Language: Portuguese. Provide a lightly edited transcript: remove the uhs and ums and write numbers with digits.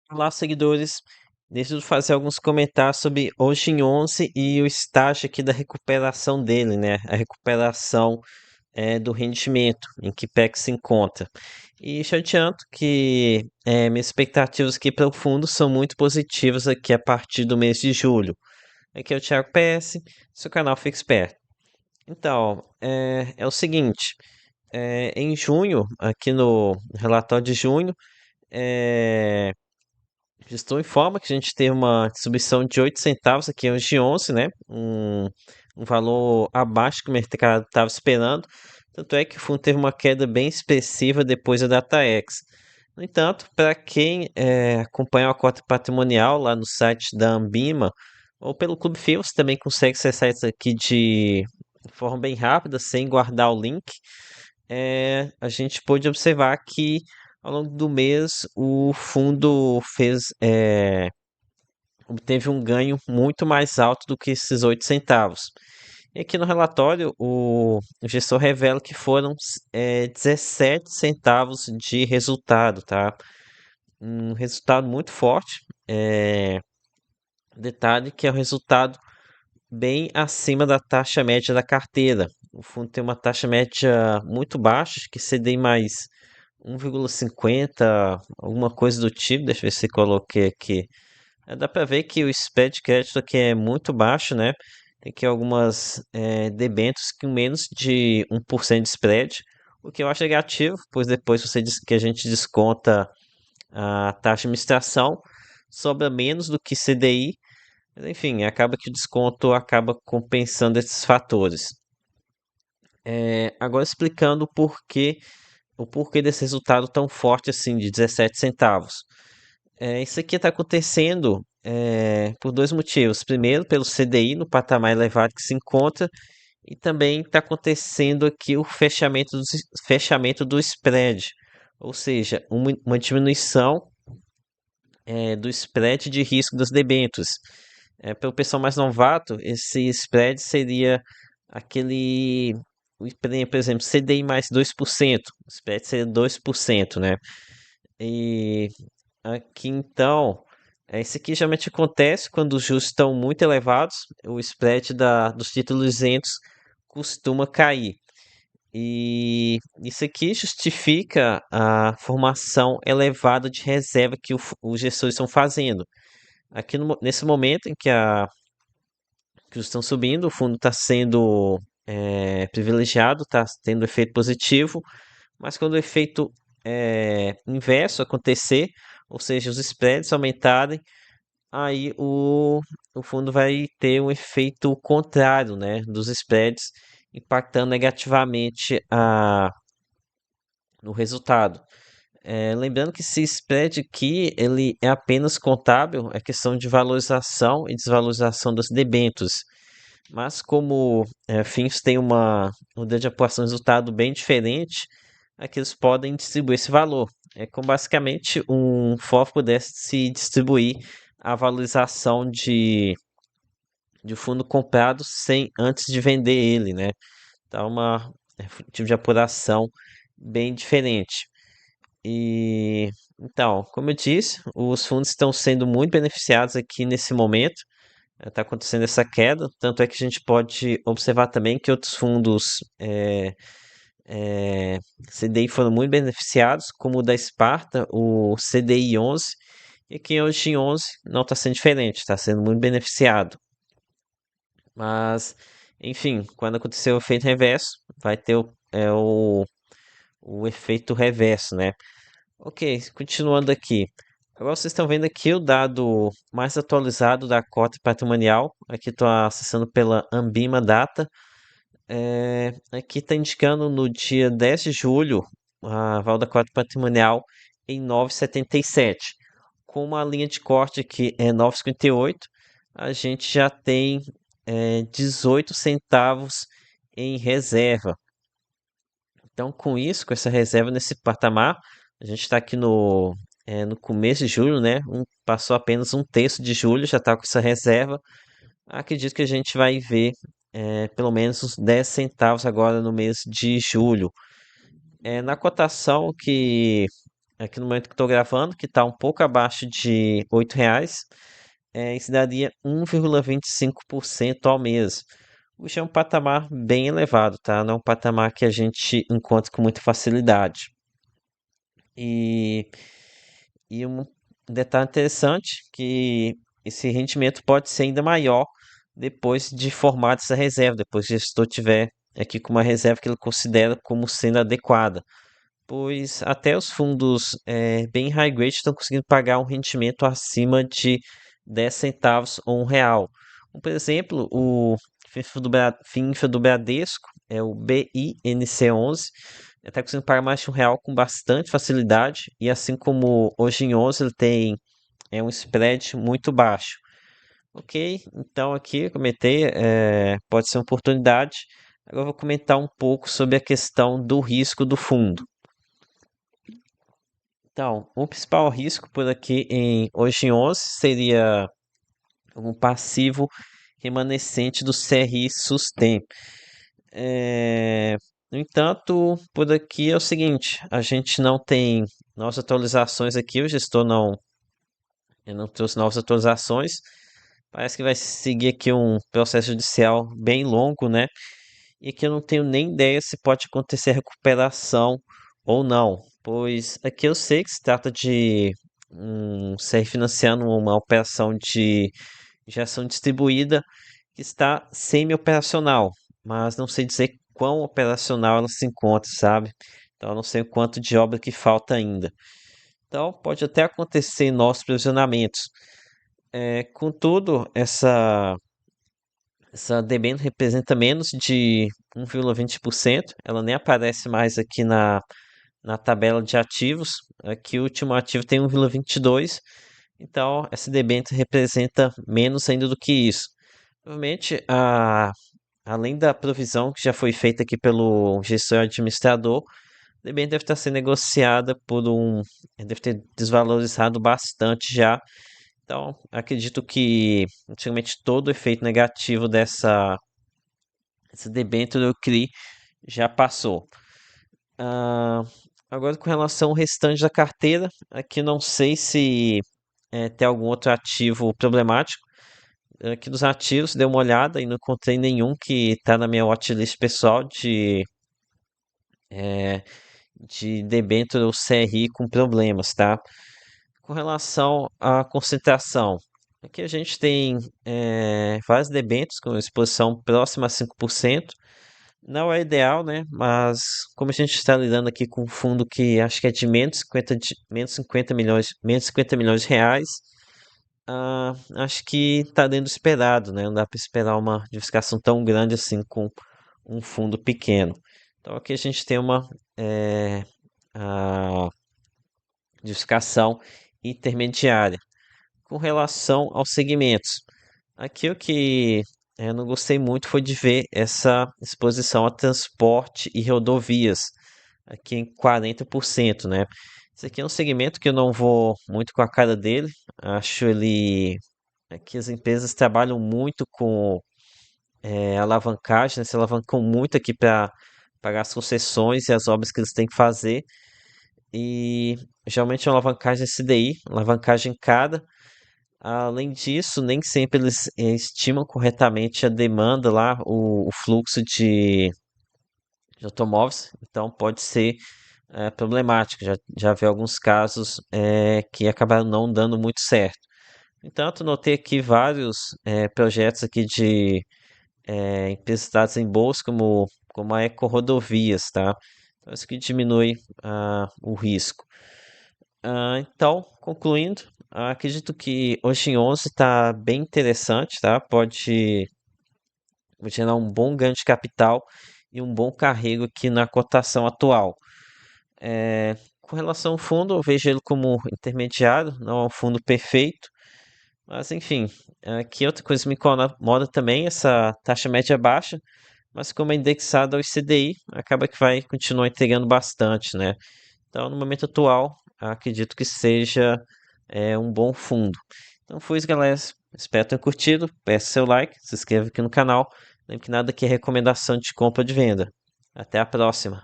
Olá, seguidores. Deixa eu fazer alguns comentários sobre o Gin 11 e o estágio aqui da recuperação dele, né? A recuperação do rendimento, em que pé que se encontra. E já adianto que minhas expectativas aqui para o fundo são muito positivas aqui a partir do mês de julho. Aqui é o Thiago PS, seu canal Fica Esperto. Então, é o seguinte, em junho, aqui no relatório de junho, é, gestor informa que a gente tem uma distribuição de 8 centavos, aqui hoje de 11, né? Um valor abaixo que o mercado estava esperando. Tanto é que o fundo teve uma queda bem expressiva depois da DataX. No entanto, para quem acompanha a cota patrimonial lá no site da Ambima ou pelo Clube FI, você também consegue acessar isso aqui de forma bem rápida, sem guardar o link. A gente pôde observar que ao longo do mês o fundo obteve um ganho muito mais alto do que esses 8 centavos. E aqui no relatório, o gestor revela que foram 17 centavos de resultado, tá? Um resultado muito forte. Detalhe que é um resultado bem acima da taxa média da carteira. O fundo tem uma taxa média muito baixa, acho que CDI mais 1,50, alguma coisa do tipo. Deixa eu ver se coloquei aqui. Dá para ver que o spread de crédito aqui é muito baixo, né? Tem aqui algumas debêntures com menos de 1% de spread, o que eu acho negativo, pois depois você diz que a gente desconta a taxa de administração, sobra menos do que CDI, mas enfim, acaba que o desconto acaba compensando esses fatores. Agora explicando o porquê desse resultado tão forte assim, de 17 centavos. Isso aqui está acontecendo por dois motivos. Primeiro, pelo CDI no patamar elevado que se encontra, e também está acontecendo aqui o fechamento do spread, ou seja, uma diminuição do spread de risco das debêntures. Para o pessoal mais novato, esse spread seria aquele, por exemplo, CDI mais 2%, o spread seria 2%, né? E aqui então, isso aqui geralmente acontece quando os juros estão muito elevados, o spread dos títulos isentos costuma cair. E isso aqui justifica a formação elevada de reserva que os gestores estão fazendo. Aqui nesse momento em que os estão subindo, o fundo está sendo privilegiado, está tendo efeito positivo, mas quando o efeito inverso acontecer, ou seja, os spreads aumentarem, aí o fundo vai ter um efeito contrário, né, dos spreads, impactando negativamente no resultado. Lembrando que esse spread aqui, ele é apenas contábil, é questão de valorização e desvalorização das debêntures. Mas como FINs tem uma unidade de apuração de resultado bem diferente, aqui eles podem distribuir esse valor. É como basicamente um FOF pudesse se distribuir a valorização de fundo comprado sem antes de vender ele, né? Então, tipo de apuração bem diferente. E então, como eu disse, os fundos estão sendo muito beneficiados aqui nesse momento. Está acontecendo essa queda, tanto é que a gente pode observar também que outros fundos CDI foram muito beneficiados, como o da Sparta, o CDI 11, e aqui hoje em 11 não está sendo diferente, está sendo muito beneficiado. Mas, enfim, quando acontecer o efeito reverso, vai ter o efeito reverso, né? Ok, continuando aqui. Agora vocês estão vendo aqui o dado mais atualizado da cota patrimonial. Aqui estou acessando pela Ambima Data. Aqui está indicando no dia 10 de julho a val da cota patrimonial em 9,77. Com uma linha de corte aqui é 9,58, a gente já tem 18 centavos em reserva. Então, com isso, com essa reserva nesse patamar, a gente está aqui no começo de julho, né? Passou apenas um terço de julho, já está com essa reserva. Acredito que a gente vai ver pelo menos uns 10 centavos agora no mês de julho. Na cotação que aqui no momento que estou gravando, que está um pouco abaixo de R$ 8, isso daria 1,25% ao mês. O que é um patamar bem elevado, tá? Não é um patamar que a gente encontra com muita facilidade. E, e um detalhe interessante que esse rendimento pode ser ainda maior depois de formar essa reserva, depois que o gestor tiver aqui com uma reserva que ele considera como sendo adequada, pois até os fundos bem high grade estão conseguindo pagar um rendimento acima de 10 centavos ou R$ 1. Por exemplo, o FINFRA do Bradesco, é o BINC11, está conseguindo pagar mais de R$ 1 com bastante facilidade, e assim como hoje em 11 ele tem um spread muito baixo. Ok, então aqui eu comentei, pode ser uma oportunidade. Agora eu vou comentar um pouco sobre a questão do risco do fundo. Então, o principal risco por aqui hoje em 11 seria um passivo remanescente do CRI Sustem. No entanto, por aqui é o seguinte, a gente não tem novas atualizações aqui, o gestor não trouxe novas atualizações. Parece que vai seguir aqui um processo judicial bem longo, né? E que eu não tenho nem ideia se pode acontecer recuperação ou não, pois aqui eu sei que se trata de ser financiando uma operação de geração distribuída que está semi-operacional, mas não sei dizer quão operacional ela se encontra, sabe? Então eu não sei o quanto de obra que falta ainda. Então pode até acontecer em nossos provisionamentos. Contudo, essa debênture representa menos de 1,20%. Ela nem aparece mais aqui na tabela de ativos. Aqui o último ativo tem 1,22%. Então, essa debênture representa menos ainda do que isso. Provavelmente, além da provisão que já foi feita aqui pelo gestor administrador, a debênture deve estar sendo negociada deve ter desvalorizado bastante já. Então, acredito que antigamente todo o efeito negativo essa debênture do CRI já passou. Ah, agora, com relação ao restante da carteira, aqui não sei se tem algum outro ativo problemático. Aqui dos ativos, dei uma olhada e não encontrei nenhum que está na minha watchlist pessoal eh, de debênture ou CRI com problemas, tá? Com relação à concentração, aqui a gente tem vários debêntures com exposição próxima a 5%. Não é ideal, né? Mas como a gente está lidando aqui com um fundo que acho que é de menos 50 milhões, menos 50 milhões de reais, acho que está dentro do esperado, né? Não dá para esperar uma diversificação tão grande assim com um fundo pequeno. Então aqui a gente tem uma a diversificação intermediária. Com relação aos segmentos, aqui o que eu não gostei muito foi de ver essa exposição a transporte e rodovias, aqui em 40%, né? Esse aqui é um segmento que eu não vou muito com a cara dele, acho ele. Aqui as empresas trabalham muito com alavancagem, né? Se alavancam muito aqui para pagar as concessões e as obras que eles têm que fazer. E geralmente é uma alavancagem CDI, alavancagem cada. Além disso, nem sempre eles estimam corretamente a demanda lá, o fluxo de automóveis, então pode ser problemático. Já vi alguns casos que acabaram não dando muito certo. No entanto, notei aqui vários projetos aqui de empresas listadas em bolsa, como a Eco Rodovias, tá? Então, isso que diminui o risco. Então, concluindo, acredito que hoje em 11 está bem interessante, tá? Pode gerar um bom ganho de capital e um bom carrego aqui na cotação atual. Com relação ao fundo, eu vejo ele como intermediário, não é um fundo perfeito, mas enfim, aqui outra coisa que me incomoda também, essa taxa média baixa, mas como é indexado ao CDI, acaba que vai continuar entregando bastante, né? Então, no momento atual, acredito que seja um bom fundo. Então foi isso, galera. Espero ter curtido. Peça seu like, se inscreva aqui no canal. Lembre que nada aqui é recomendação de compra ou de venda. Até a próxima.